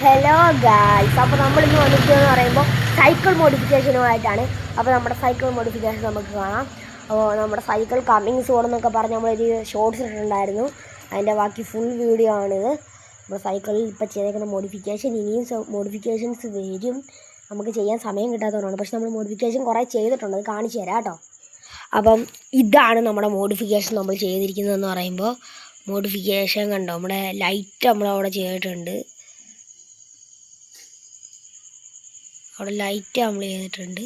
Hello guys, അപ്പോൾ നമ്മളിന്ന് വന്നിരിക്കുകയെന്ന് പറയുമ്പോൾ സൈക്കിൾ മോഡിഫിക്കേഷനുമായിട്ടാണ്. അപ്പോൾ നമ്മുടെ സൈക്കിൾ മോഡിഫിക്കേഷൻ നമുക്ക് കാണാം. അപ്പോൾ നമ്മുടെ സൈക്കിൾ കമ്മിങ് സൂൺ എന്നൊക്കെ പറഞ്ഞ് നമ്മളൊരു ഷോർട്സ് ഇട്ടിട്ടുണ്ടായിരുന്നു. അതിൻ്റെ ബാക്കി ഫുൾ വീഡിയോ ആണിത്. അപ്പോൾ സൈക്കിളിൽ ഇപ്പോൾ ചെയ്തേക്കുന്ന മോഡിഫിക്കേഷൻ, ഇനിയും മോഡിഫിക്കേഷൻസ് വരും. നമുക്ക് ചെയ്യാൻ സമയം കിട്ടാത്തതുകൊണ്ടാണ്. പക്ഷെ നമ്മൾ മോഡിഫിക്കേഷൻ കുറേ ചെയ്തിട്ടുണ്ട്, അത് കാണിച്ചു തരാം കേട്ടോ. അപ്പം ഇതാണ് നമ്മുടെ മോഡിഫിക്കേഷൻ നമ്മൾ ചെയ്തിരിക്കുന്നതെന്ന് പറയുമ്പോൾ. മോഡിഫിക്കേഷൻ കണ്ടോ, നമ്മുടെ ലൈറ്റ് നമ്മളവിടെ ചെയ്തിട്ടുണ്ട്. അവിടെ ലൈറ്റ് നമ്മൾ ചെയ്തിട്ടുണ്ട്.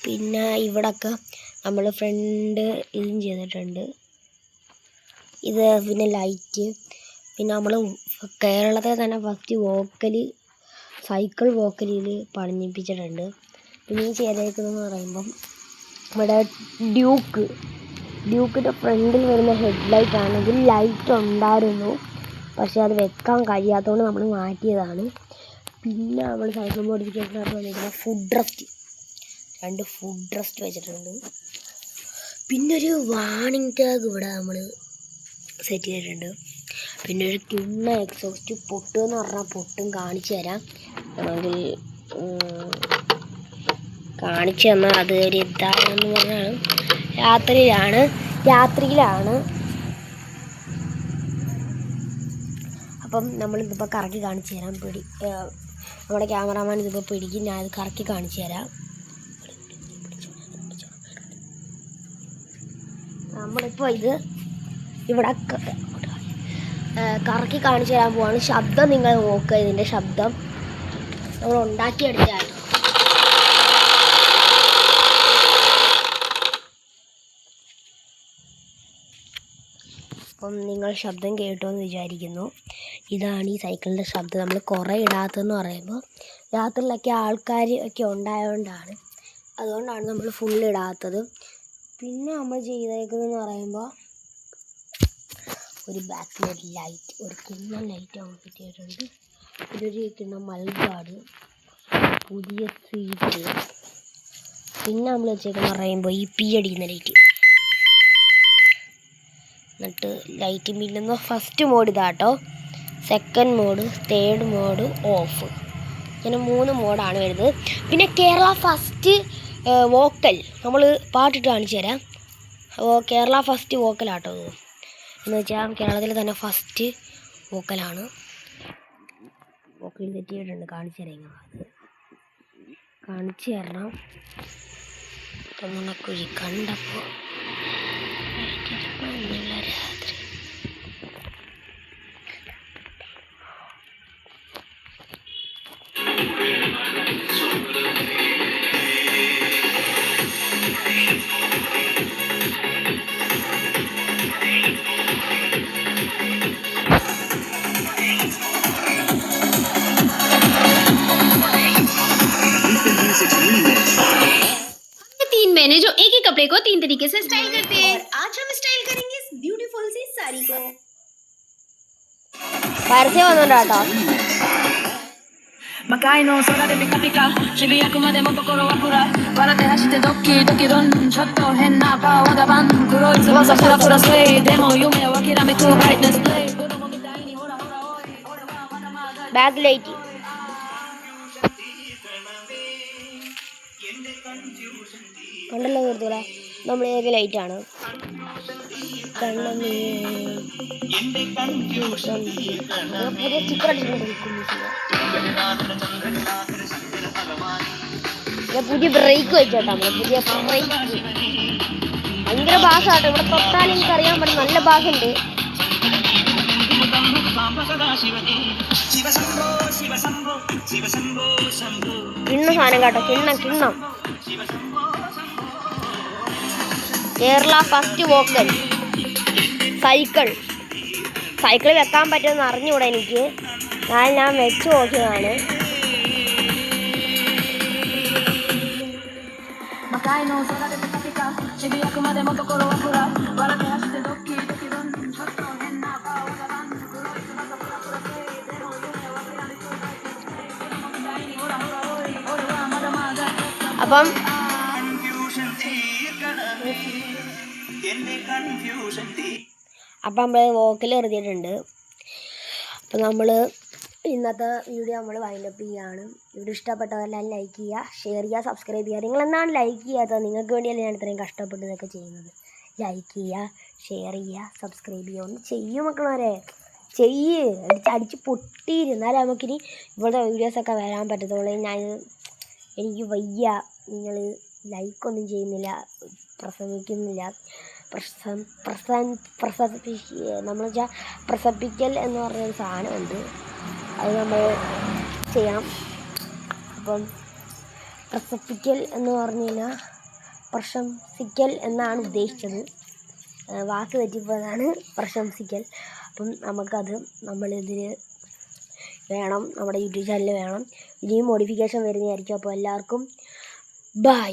പിന്നെ ഇവിടെയൊക്കെ നമ്മൾ ഫ്രണ്ട് ഇതും ചെയ്തിട്ടുണ്ട്. ഇത് പിന്നെ ലൈറ്റ്. പിന്നെ നമ്മൾ കേരളത്തിൽ തന്നെ ഫസ്റ്റ് സൈക്കിൾ വോക്കലിൽ പണിഞ്ഞിപ്പിച്ചിട്ടുണ്ട്. പിന്നെ ഈ ചെയ്തേക്കുന്നതെന്ന് പറയുമ്പം നമ്മുടെ ഡ്യൂക്കിൻ്റെ ഫ്രണ്ടിൽ വരുന്ന ഹെഡ്ലൈറ്റാണ്. ഇതിൽ ലൈറ്റ് ഉണ്ടായിരുന്നു, പക്ഷേ അത് വെക്കാൻ കഴിയാത്തതുകൊണ്ട് നമ്മൾ മാറ്റിയതാണ്. പിന്നെ നമ്മൾ സൈക്കിൾ മോഡിഫിക്കേഷനകത്ത് വന്നിരിക്കുന്ന രണ്ട് ഫുഡ് റെസ്റ്റ് വെച്ചിട്ടുണ്ട്. പിന്നെ ഒരു വാണിംഗ് ടാഗ് ഇവിടെ നമ്മൾ സെറ്റ് ചെയ്തിട്ടുണ്ട്. പിന്നെ ഒരു കിണ്ണ എക്സോസ്റ്റ് പൊട്ടുമെന്ന് പറഞ്ഞാൽ പൊട്ടും കാണിച്ചു തരാം. അല്ലെങ്കിൽ കാണിച്ചു തന്നാൽ അത് ഒരു ഇതാണെന്ന് പറഞ്ഞാണ്. രാത്രിയിലാണ്. അപ്പം നമ്മളിതിപ്പോൾ കറക്കി കാണിച്ചു തരാം. നമ്മുടെ ക്യാമറാമാൻ ഇതിപ്പോൾ പിടിക്കും, ഞാനത് കറക്കി കാണിച്ചു തരാം. നമ്മളിപ്പോൾ ഇത് ഇവിടെ കറക്കി കാണിച്ചു തരാൻ പോവാണ്. ശബ്ദം നിങ്ങൾ നോക്കുക, ഇതിൻ്റെ ശബ്ദം നമ്മൾ ഉണ്ടാക്കിയെടുത്തതാണ്. അപ്പം നിങ്ങൾ ശബ്ദം കേട്ടോ എന്ന് വിചാരിക്കുന്നു. ഇതാണ് ഈ സൈക്കിളിൻ്റെ ശബ്ദം. നമ്മൾ കുറേ ഇടാത്തതെന്ന് പറയുമ്പോൾ രാത്രിയിലൊക്കെ ആൾക്കാർ ഒക്കെ ഉണ്ടായതുകൊണ്ടാണ്. അതുകൊണ്ടാണ് നമ്മൾ ഫുൾ ഇടാത്തത്. പിന്നെ നമ്മൾ ചെയ്തേക്കുന്നതെന്ന് പറയുമ്പോൾ ഒരു ബാക്ക് ലൈറ്റ്, ഒരു കിണ്ണം ലൈറ്റ് നമ്മൾ കിട്ടിയിട്ടുണ്ട്. ഇതൊരു കിണ്ണം മൾബാണ്, പുതിയ സീറ്റ്. പിന്നെ നമ്മൾ വെച്ചേക്കെന്ന് പറയുമ്പോൾ ഈ പി അടിക്കുന്ന ലൈറ്റ്. എന്നിട്ട് ലൈറ്റ് മിന്നുന്ന ഫസ്റ്റ് മോഡ് ഇതാട്ടോ, second mode, third mode, off. ഇങ്ങനെ 3 മോഡാണ് വരുന്നത്. പിന്നെ കേരള ഫസ്റ്റ് വോക്കൽ നമ്മൾ പാട്ടിട്ട് കാണിച്ചു തരാം. കേരള ഫസ്റ്റ് വോക്കലാട്ടോ ഇത്. എന്ന് വെച്ചാൽ കേരളത്തിൽ തന്നെ ഫസ്റ്റ് വോക്കലാണ്. വോക്കൽ സെറ്റ് ചെയ്തിട്ടുണ്ട്, കാണിച്ചു തരണം. തൊണ്ണക്കുഴി കണ്ടപ്പോൾ രാത്രി. मैंने जो एक ही कपड़े को 3 तरीके से स्टाइल करते हैं। आज हम स्टाइल करेंगे इस ब्यूटीफुल सी साड़ी को। പരസ്യം വന്നോണ്ടാട്ടോ. Makaino soda de pika pika shibuyaku made mo kokoro wa fura warate hashite doki doki don chotto henna power da ban kuroi tsubasa fura fura sway demo yume wa kirameku brightness play kodomo mitai ni hora hora oi ore wa mada mada back light. കണ്ടല്ലോ നിർത്തൂല, നമ്മൾ ഏക ലൈറ്റാണ്. പുതിയ sticker പുതിയ break വെച്ചോട്ടോ. നമ്മൾ പുതിയ break ഭയങ്കര ബാസാട്ടോ. ഇവിടെ തൊട്ടാലും എനിക്ക് അറിയാൻ പറ്റും, നല്ല ബാസുണ്ട്. കിണ്ണ സാധനം കേട്ടോ, കിണ്ണം. കേരള ഫസ്റ്റ് വോക്കൽ സൈക്കിൾ വെക്കാൻ പറ്റുമെന്ന് അറിഞ്ഞൂടെ എനിക്ക്. ഞാൻ വെച്ച് നോക്കിയതാണ്. അപ്പം നമ്മൾ വോക്കൽ എറിഞ്ഞിട്ടുണ്ട്. അപ്പം നമ്മൾ ഇന്നത്തെ വീഡിയോ നമ്മൾ വൈൻഡപ്പ് ചെയ്യുകയാണ്. വീഡിയോ ഇഷ്ടപ്പെട്ടവരെല്ലാം ലൈക്ക് ചെയ്യുക, ഷെയർ ചെയ്യുക, സബ്സ്ക്രൈബ് ചെയ്യുക. നിങ്ങളെന്താണ് ലൈക്ക് ചെയ്യാത്തത്? നിങ്ങൾക്ക് വേണ്ടിയല്ലേ ഞാൻ ഇത്രയും കഷ്ടപ്പെട്ട് ഇതൊക്കെ ചെയ്യുന്നത്. ലൈക്ക് ചെയ്യുക, ഷെയർ ചെയ്യുക, സബ്സ്ക്രൈബ് ചെയ്യുക. ഒന്ന് ചെയ്യും മക്കളവരെ, അടിച്ച് പൊട്ടിയിരുന്നാലേ നമുക്കിനി ഇവിടുത്തെ വീഡിയോസൊക്കെ വരാൻ പറ്റത്തുള്ളൂ. എനിക്ക് വയ്യ, നിങ്ങൾ ലൈക്കൊന്നും ചെയ്യുന്നില്ല, പ്രസംഗിക്കുന്നില്ല. നമ്മൾ വെച്ചാൽ പ്രസവിക്കൽ എന്ന് പറഞ്ഞൊരു സാധനമുണ്ട്, അത് നമ്മൾ ചെയ്യണം. അപ്പം പ്രസവിക്കൽ എന്ന് പറഞ്ഞു കഴിഞ്ഞാൽ പ്രശംസിക്കൽ എന്നാണ് ഉദ്ദേശിച്ചത്, വാക്ക് തെറ്റിപ്പോയതാണ് പ്രശംസിക്കൽ. അപ്പം നമുക്കത് നമ്മളിതിൽ വേണം, നമ്മുടെ യൂട്യൂബ് ചാനൽ വേണം. ഇനിയും മോഡിഫിക്കേഷൻ വരുന്നതായിരിക്കും. അപ്പോൾ എല്ലാവർക്കും ബൈ.